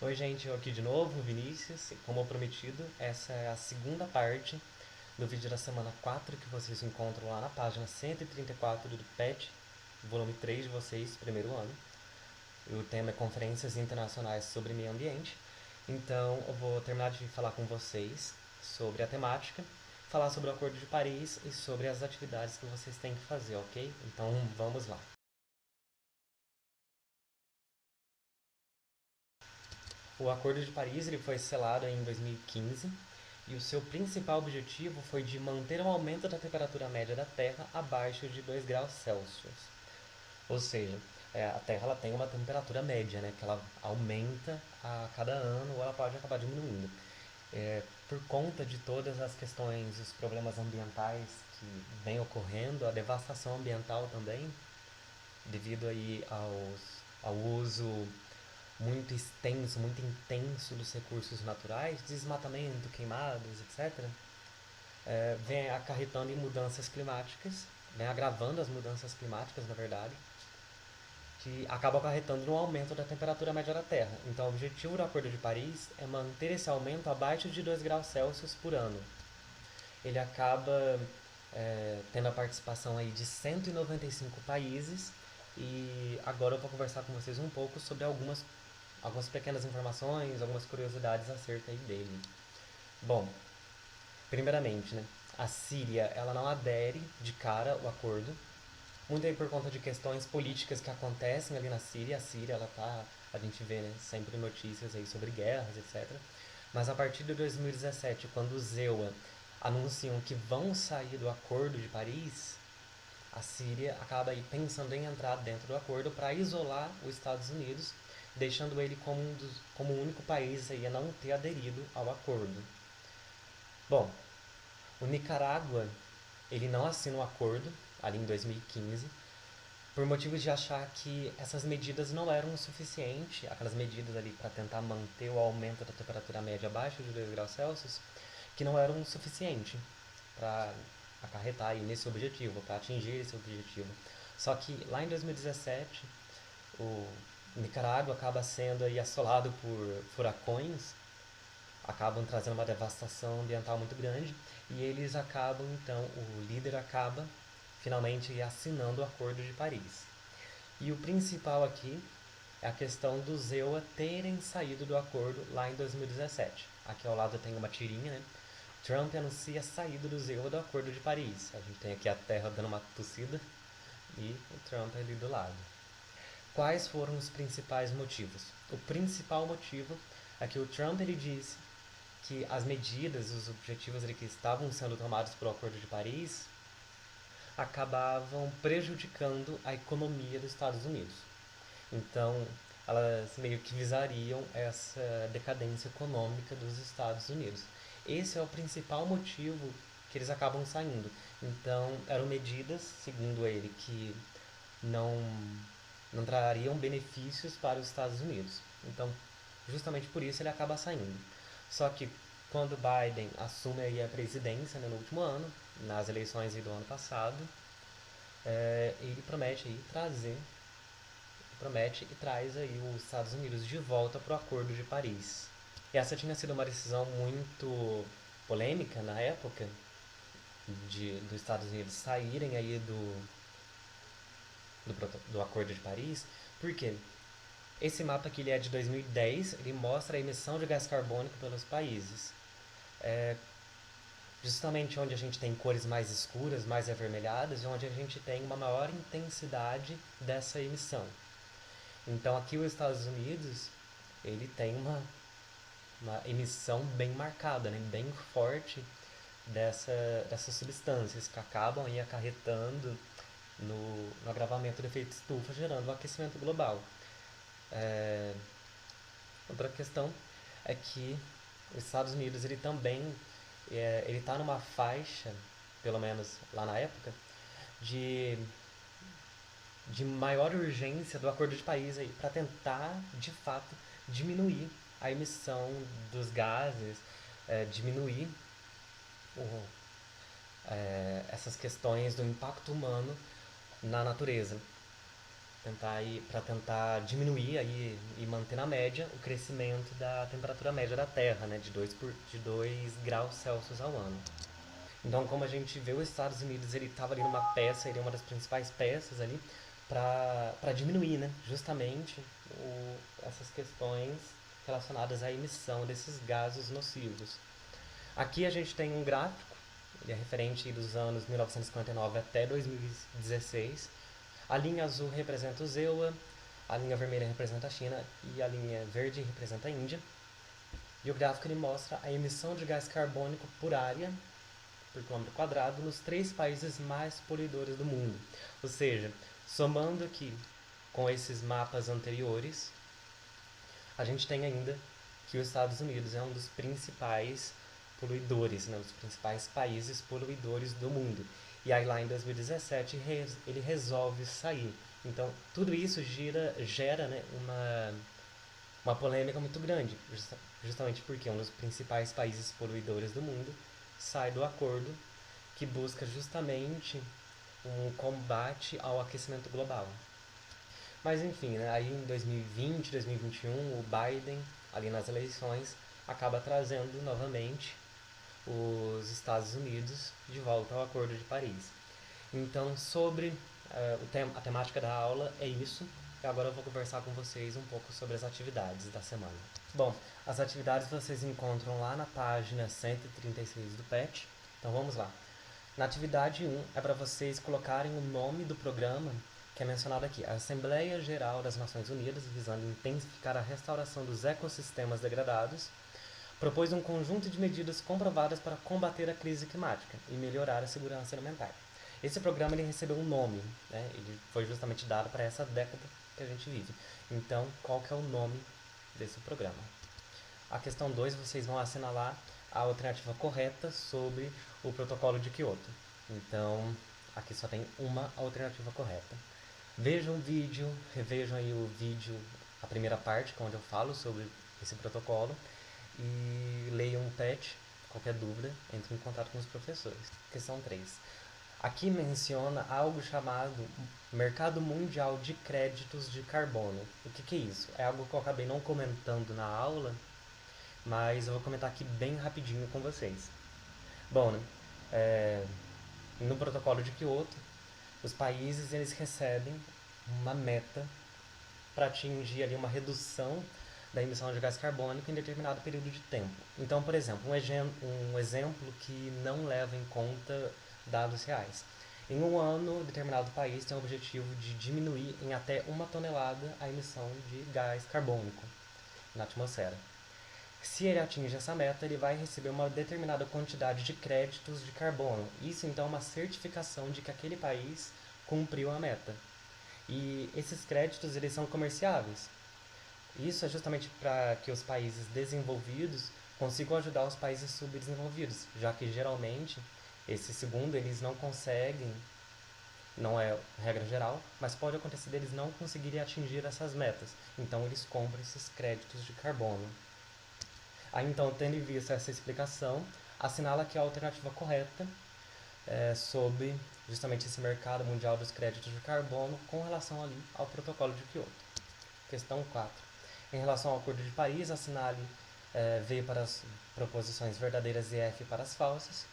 Oi, gente, eu aqui de novo, Vinícius. Como prometido, essa é a segunda parte do vídeo da semana 4 que vocês encontram lá na página 134 do PET, volume 3 de vocês, primeiro ano. O tema é Conferências Internacionais sobre Meio Ambiente. Então, eu vou terminar de falar com vocês sobre a temática, falar sobre o Acordo de Paris e sobre as atividades que vocês têm que fazer, ok? Então, vamos lá. O Acordo de Paris ele foi selado em 2015 e o seu principal objetivo foi de manter o aumento da temperatura média da Terra abaixo de 2 graus Celsius. Ou seja, a Terra ela tem uma temperatura média, né, que ela aumenta a cada ano ou ela pode acabar diminuindo. Por conta de todas as questões, os problemas ambientais que vem ocorrendo, a devastação ambiental também, devido aí ao uso muito extenso, muito intenso dos recursos naturais, desmatamento, queimadas, etc., vem acarretando em mudanças climáticas, vem agravando as mudanças climáticas, na verdade, que acaba acarretando no aumento da temperatura média da Terra. Então, o objetivo do Acordo de Paris é manter esse aumento abaixo de 2 graus Celsius por ano. Ele acaba tendo a participação aí de 195 países e agora eu vou conversar com vocês um pouco sobre algumas pequenas informações, algumas curiosidades acerca aí dele. Bom, primeiramente, né, a Síria ela não adere de cara ao acordo, muito aí por conta de questões políticas que acontecem ali na Síria. A Síria, a gente vê, né, sempre notícias aí sobre guerras, etc. Mas a partir de 2017, quando os EUA anunciam que vão sair do Acordo de Paris, a Síria acaba aí pensando em entrar dentro do acordo para isolar os Estados Unidos, deixando ele como o único país aí a não ter aderido ao acordo. Bom, o Nicarágua ele não assina o acordo ali em 2015 por motivos de achar que essas medidas não eram o suficiente, aquelas medidas ali para tentar manter o aumento da temperatura média abaixo de 2 graus Celsius, que não eram o suficiente para acarretar aí nesse objetivo, para atingir esse objetivo. Só que lá em 2017, o Nicarágua acaba sendo aí assolado por furacões, acabam trazendo uma devastação ambiental muito grande e eles acabam, então, o líder acaba finalmente assinando o Acordo de Paris. E o principal aqui é a questão dos EUA terem saído do acordo lá em 2017. Aqui ao lado tem uma tirinha, né? Trump anuncia a saída dos EUA do Acordo de Paris. A gente tem aqui a Terra dando uma tossida e o Trump ali do lado. Quais foram os principais motivos? O principal motivo é que o Trump ele disse que as medidas, os objetivos ali que estavam sendo tomados pelo Acordo de Paris acabavam prejudicando a economia dos Estados Unidos. Então, elas meio que visariam essa decadência econômica dos Estados Unidos. Esse é o principal motivo que eles acabam saindo. Então, eram medidas, segundo ele, que não, não trariam benefícios para os Estados Unidos. Então, justamente por isso ele acaba saindo. Só que quando Biden assume aí a presidência, né, no último ano, nas eleições aí do ano passado, ele promete e traz aí os Estados Unidos de volta para o Acordo de Paris. E essa tinha sido uma decisão muito polêmica na época, dos Estados Unidos saírem aí do Acordo de Paris, porque esse mapa aqui ele é de 2010, ele mostra a emissão de gás carbônico pelos países. Justamente onde a gente tem cores mais escuras, mais avermelhadas, e onde a gente tem uma maior intensidade dessa emissão. Então aqui os Estados Unidos, ele tem uma emissão bem marcada, né? Bem forte dessas substâncias que acabam aí acarretando no agravamento do efeito estufa, gerando o aquecimento global. Outra questão é que os Estados Unidos ele também ele está numa faixa, pelo menos lá na época, de, de maior urgência do Acordo de Paris aí para tentar, de fato, diminuir a emissão dos gases, diminuir o, essas questões do impacto humano na natureza. para tentar diminuir aí e manter na média o crescimento da temperatura média da Terra, né, de 2 graus Celsius ao ano. Então, como a gente vê, os Estados Unidos ele estava ali numa peça, ele é uma das principais peças ali para diminuir, né, justamente essas questões relacionadas à emissão desses gases nocivos. Aqui a gente tem um gráfico, ele é referente dos anos 1959 até 2016. A linha azul representa o ZEUA, a linha vermelha representa a China e a linha verde representa a Índia. E o gráfico ele mostra a emissão de gás carbônico por área, por quilômetro quadrado, nos 3 países mais poluidores do mundo. Ou seja, somando aqui com esses mapas anteriores, a gente tem ainda que os Estados Unidos é um dos principais poluidores, né, os principais países poluidores do mundo. E aí lá em 2017 ele resolve sair. Então tudo isso gera né, uma polêmica muito grande, justamente porque um dos principais países poluidores do mundo sai do acordo que busca justamente um combate ao aquecimento global. Mas enfim, né, aí em 2020, 2021, o Biden, ali nas eleições, acaba trazendo novamente os Estados Unidos de volta ao Acordo de Paris. Então, sobre a temática da aula é isso, e agora eu vou conversar com vocês um pouco sobre as atividades da semana. Bom, as atividades vocês encontram lá na página 136 do PET, então vamos lá. Na atividade 1 é para vocês colocarem o nome do programa que é mencionado aqui, a Assembleia Geral das Nações Unidas, visando intensificar a restauração dos ecossistemas degradados, propôs um conjunto de medidas comprovadas para combater a crise climática e melhorar a segurança alimentar. Esse programa ele recebeu um nome, né? Ele foi justamente dado para essa década que a gente vive. Então, qual que é o nome desse programa? A questão 2, vocês vão assinalar a alternativa correta sobre o protocolo de Kyoto. Então, aqui só tem uma alternativa correta. Vejam o vídeo, revejam aí o vídeo, a primeira parte, onde eu falo sobre esse protocolo, e leiam o PET. Qualquer dúvida, entre em contato com os professores. Questão 3. Aqui menciona algo chamado Mercado Mundial de Créditos de Carbono. O que é isso? É algo que eu acabei não comentando na aula, mas eu vou comentar aqui bem rapidinho com vocês. Bom, né, no protocolo de Kyoto, os países eles recebem uma meta para atingir ali uma redução da emissão de gás carbônico em determinado período de tempo. Então, por exemplo, um exemplo que não leva em conta dados reais. Em um ano, determinado país tem o objetivo de diminuir em até 1 tonelada a emissão de gás carbônico na atmosfera. Se ele atinge essa meta, ele vai receber uma determinada quantidade de créditos de carbono. Isso, então, é uma certificação de que aquele país cumpriu a meta. E esses créditos, eles são comerciáveis. Isso é justamente para que os países desenvolvidos consigam ajudar os países subdesenvolvidos, já que, geralmente, esse segundo, eles não conseguem, não é regra geral, mas pode acontecer deles não conseguirem atingir essas metas. Então, eles compram esses créditos de carbono. Aí, então, tendo em vista essa explicação, assinala aqui a alternativa correta sobre justamente esse mercado mundial dos créditos de carbono com relação ali ao protocolo de Kyoto. Questão 4. Em relação ao Acordo de Paris, assinale V para as proposições verdadeiras e F para as falsas.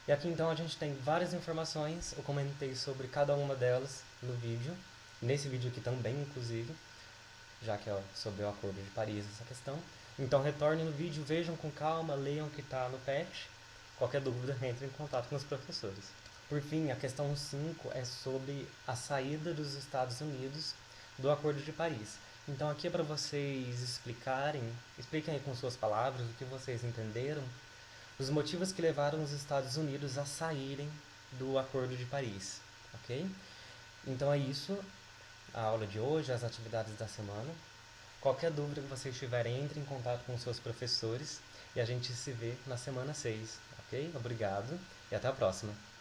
E aqui então a gente tem várias informações, eu comentei sobre cada uma delas no vídeo, nesse vídeo aqui também, inclusive, já que é sobre o Acordo de Paris essa questão. Então retornem no vídeo, vejam com calma, leiam o que está no PET. Qualquer dúvida, entre em contato com os professores. Por fim, a questão 5 é sobre a saída dos Estados Unidos do Acordo de Paris. Então aqui é para vocês expliquem aí com suas palavras o que vocês entenderam, os motivos que levaram os Estados Unidos a saírem do Acordo de Paris, ok? Então é isso, a aula de hoje, as atividades da semana. Qualquer dúvida que vocês tiverem, entre em contato com seus professores e a gente se vê na semana 6, ok? Obrigado e até a próxima!